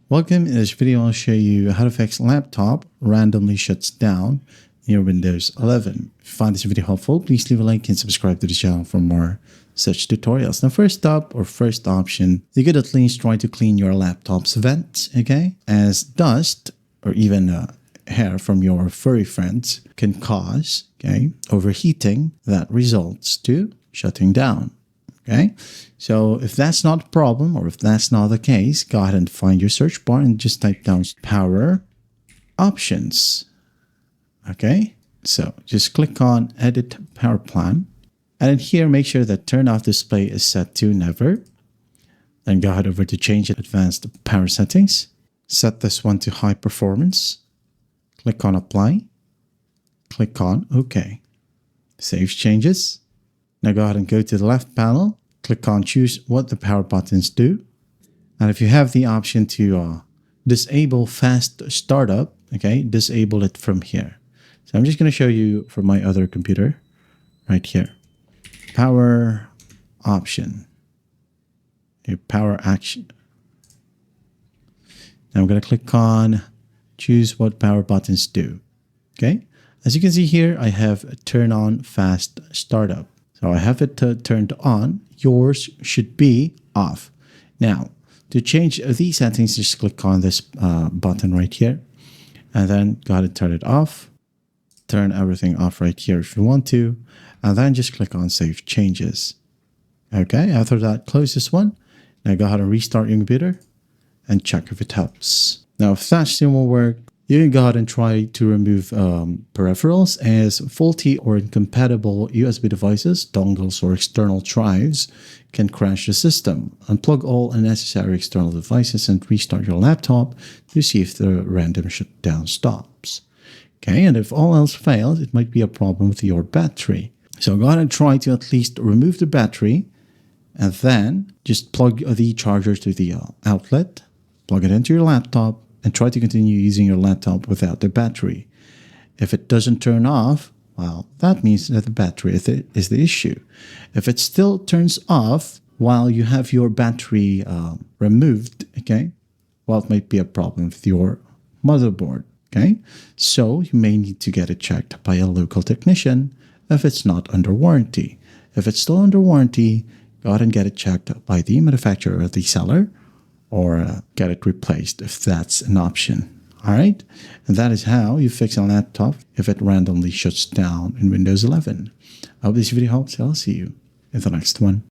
Welcome. In this video, I'll show you how to fix laptop randomly shuts down in your Windows 11. If you find this video helpful, please leave a like and subscribe to the channel for more such tutorials. Now, first option, you could at least try to clean your laptop's vents, okay? As dust or even hair from your furry friends can cause, overheating that results to shutting down. Okay, so if that's not a problem or if that's not the case, go ahead and find your search bar and just type down power options. Okay, so just click on edit power plan. And in here, make sure that turn off display is set to never. Then go ahead over to change advanced power settings. Set this one to high performance. Click on apply. Click on OK. Save changes. Now go ahead and go to the left panel, click on choose what the power buttons do. And if you have the option to disable fast startup, disable it from here. So I'm just going to show you from my other computer right here. Power option. Power action. Now I'm going to click on choose what power buttons do. Okay. As you can see here, I have turn on fast startup. So I have it turned on. Yours should be off. Now, to change these settings, just click on this button right here. And then go ahead and turn it off. Turn everything off right here if you want to. And then just click on Save Changes. Okay, after that, close this one. Now go ahead and restart your computer and check if it helps. Now, if that still won't work, you can go ahead and try to remove peripherals as faulty or incompatible USB devices, dongles, or external drives can crash the system. Unplug all unnecessary external devices and restart your laptop to see if the random shutdown stops. Okay, and if all else fails, it might be a problem with your battery. So go ahead and try to at least remove the battery and then just plug the charger to the outlet, plug it into your laptop, and try to continue using your laptop without the battery. If it doesn't turn off, well, that means that the battery is the issue. If it still turns off while you have your battery removed, well, it might be a problem with your motherboard, So you may need to get it checked by a local technician if it's not under warranty. If it's still under warranty, go ahead and get it checked by the manufacturer or the seller, or get it replaced if that's an option. All right, and that is how you fix a laptop if it randomly shuts down in Windows 11. I hope this video helps. I'll see you in the next one.